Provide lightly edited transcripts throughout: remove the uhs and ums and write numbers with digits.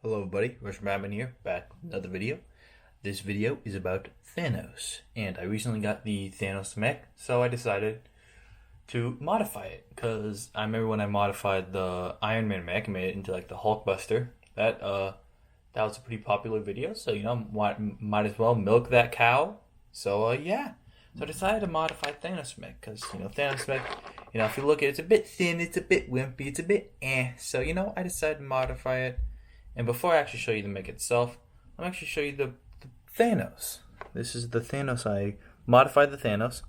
Hello everybody, Rushman here, back with another video. This video is about Thanos, and I recently got the Thanos mech, so I decided to modify it, because I remember when I modified the Iron Man mech and made it into like the Hulkbuster, that was a pretty popular video, so might as well milk that cow. So yeah, so I decided to modify Thanos mech, because Thanos mech, if you look at it, it's a bit thin, it's a bit wimpy, it's a bit so I decided to modify it. And before I actually show you the mech itself, I'm actually show you the Thanos. This is the Thanos. I modified the Thanos,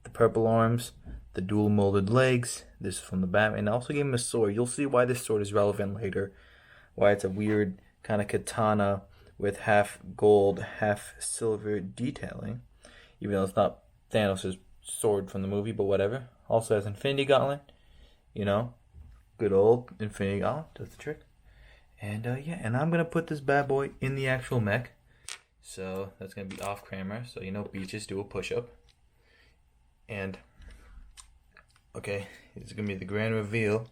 the purple arms, the dual molded legs. This is from the Batman. I also gave him a sword. You'll see why this sword is relevant later. Why it's a weird kind of katana with half gold, half silver detailing. Even though it's not Thanos' sword from the movie, but whatever. Also has Infinity Gauntlet. Good old Infinity Gauntlet. Does the trick. And yeah, and I'm gonna put this bad boy in the actual mech. So that's gonna be off camera. So beaches do a push-up. And okay, it's gonna be the grand reveal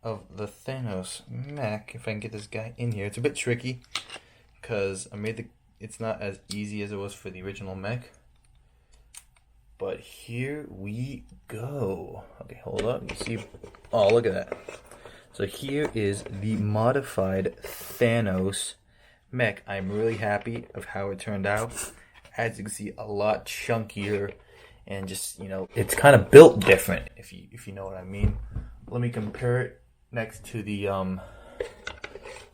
of the Thanos mech. If I can get this guy in here, it's a bit tricky because it's not as easy as it was for the original mech. But here we go. Okay, hold up. You see? Oh, look at that. So here is the modified Thanos mech. I'm really happy of how it turned out. As you can see, a lot chunkier, and just it's kind of built different. If you know what I mean. Let me compare it next to the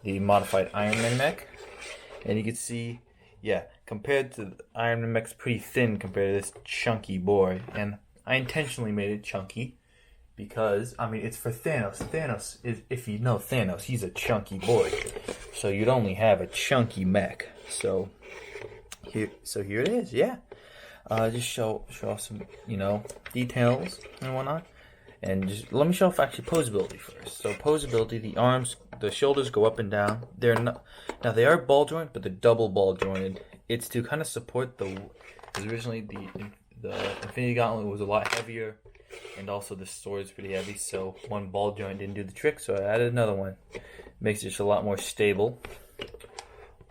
modified Iron Man mech, and you can see, yeah, compared to the Iron Man mech, it's pretty thin compared to this chunky boy, and I intentionally made it chunky. Because, it's for Thanos. Thanos is, if you know Thanos, he's a chunky boy. So you'd only have a chunky mech. So here it is, yeah. Just show off some, details and whatnot. And just let me show off actually posability first. So posability, the arms, the shoulders go up and down. They're not, now they are ball joint, but they're double ball jointed. It's to kind of support because originally the Infinity Gauntlet was a lot heavier. And also the sword is pretty heavy, so one ball joint didn't do the trick, so I added another one. Makes it just a lot more stable.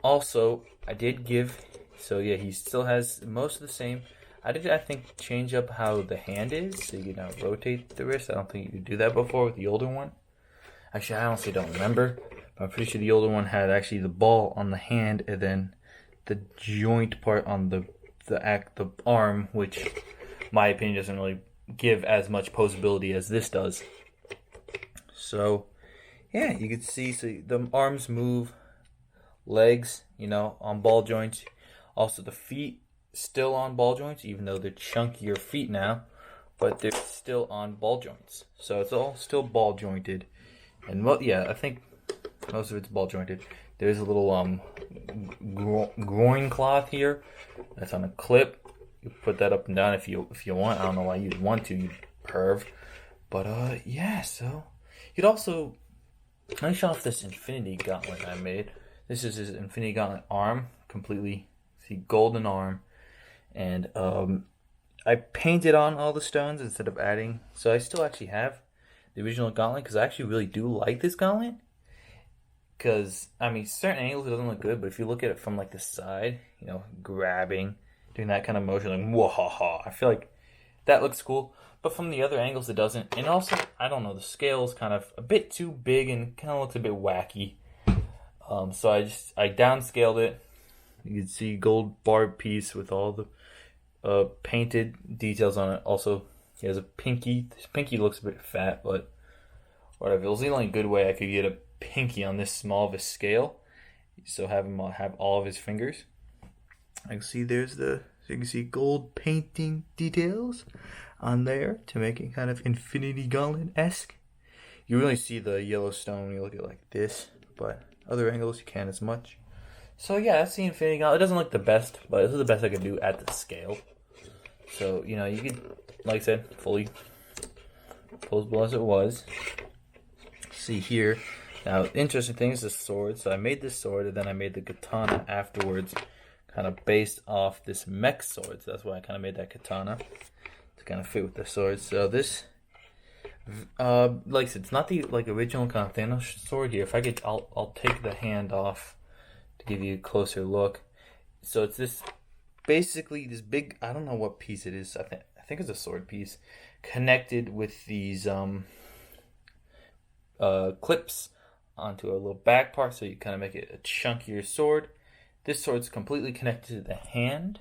Also, I did give, so yeah, he still has most of the same. I think, change up how the hand is, so you can now rotate the wrist. I don't think you could do that before with the older one. Actually, I honestly don't remember. But I'm pretty sure the older one had actually the ball on the hand, and then the joint part on the arm, which, my opinion, doesn't really give as much posability as this does. So yeah, you can see, so the arms move, legs on ball joints. Also the feet still on ball joints, even though they're chunkier feet now, but they're still on ball joints, so it's all still ball jointed. And yeah, I think most of it's ball jointed. There's a little groin cloth here that's on a clip. You put that up and down if you want. I don't know why you'd want to, you perv. But yeah, so you'd also, let me show off this Infinity Gauntlet I made. This is his Infinity Gauntlet arm, completely, see, golden arm. And I painted on all the stones instead of adding. So I still actually have the original gauntlet, because I actually really do like this gauntlet. Because, certain angles it doesn't look good, but if you look at it from like the side, grabbing, doing that kind of motion, like wahaha, I feel like that looks cool. But from the other angles, it doesn't. And also, I don't know, the scale is kind of a bit too big and kind of looks a bit wacky. So I downscaled it. You can see gold barb piece with all the painted details on it. Also, he has a pinky. His pinky looks a bit fat, but whatever. It was the only good way I could get a pinky on this small of a scale. So have him have all of his fingers. I can see so you can see gold painting details on there to make it kind of Infinity Gauntlet-esque. You really see the Yellowstone when you look at it like this, but other angles you can't as much. So yeah, that's the Infinity Gauntlet. It doesn't look the best, but this is the best I could do at the scale. So, you could, like I said, fully posable as it was. See here. Now, interesting thing is the sword. So I made this sword, and then I made the katana afterwards, kind of based off this mech sword. So that's why I kind of made that katana to kind of fit with the sword. So this Like I said, it's not the like original kind of Thanos sword here. If I could, I'll take the hand off to give you a closer look. So it's this basically this big. I don't know what piece it is. I think it's a sword piece connected with these clips onto a little back part, so you kind of make it a chunkier sword. This sword's completely connected to the hand.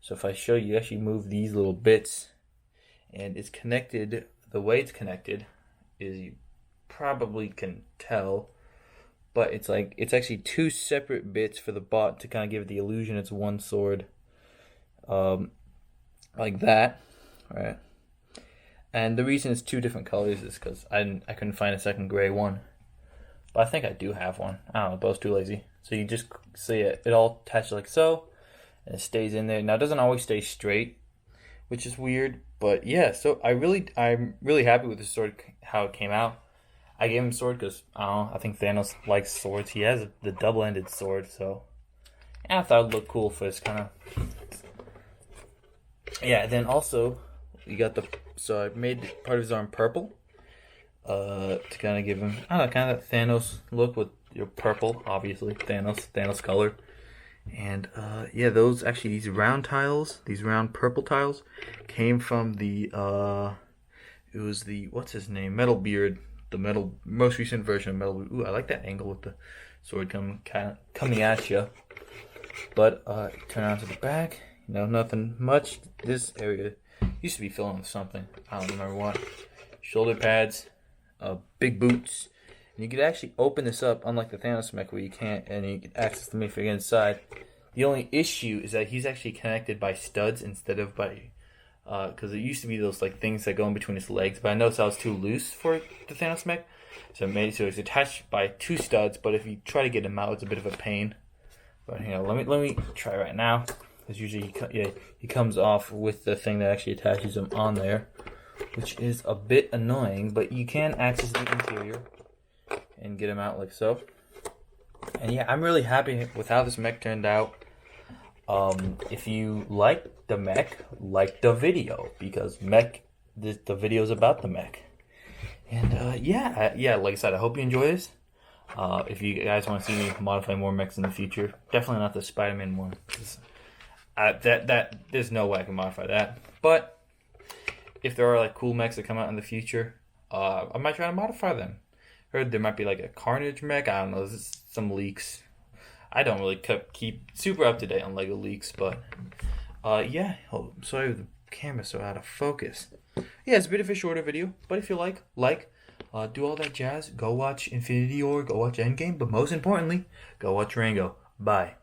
So if I show you, actually move these little bits, and it's connected. The way it's connected is, you probably can tell, but it's actually two separate bits for the bot to kind of give it the illusion it's one sword, like that, right? And the reason it's two different colors is because I couldn't find a second gray one, but I think I do have one. I don't know, but I was too lazy. So you just see it all attached like so, and it stays in there. Now it doesn't always stay straight, which is weird, but yeah. So I'm really happy with the sword, how it came out. I gave him a sword because I think Thanos likes swords. He has the double-ended sword, so I thought it'd look cool for this kind of. Yeah. Then also you got so I made part of his arm purple, to kind of give him kind of that Thanos look with your purple, obviously Thanos color. And yeah, those actually, these round purple tiles came from the it was the, what's his name, Metal Beard, the most recent version of Metal Beard. Ooh, I like that angle with the sword coming at you. But turn on to the back, nothing much. This area used to be filled with something, I don't remember what. Shoulder pads, big boots. And you could actually open this up, unlike the Thanos mech where you can't, and you can access the minifigure inside. The only issue is that he's actually connected by studs instead of by, because it used to be those like things that go in between his legs. But I noticed I was too loose for the Thanos mech, so it made it so it's attached by two studs. But if you try to get him out, it's a bit of a pain. But let me try right now, because usually he comes off with the thing that actually attaches him on there, which is a bit annoying. But you can access the interior and get him out like so. And yeah, I'm really happy with how this mech turned out. If you like the mech, like the video, because the video is about the mech. And yeah, like I said, I hope you enjoy this. If you guys want to see me modify more mechs in the future, definitely not the Spider-Man one. That there's no way I can modify that. But if there are like cool mechs that come out in the future, I might try to modify them. Heard there might be like a Carnage mech. I don't know. There's some leaks. I don't really keep super up to date on Lego leaks, but yeah. Oh, sorry, the camera's so out of focus. Yeah, it's a bit of a shorter video, but if you like, do all that jazz. Go watch Infinity War. Go watch Endgame, but most importantly, go watch Rango. Bye.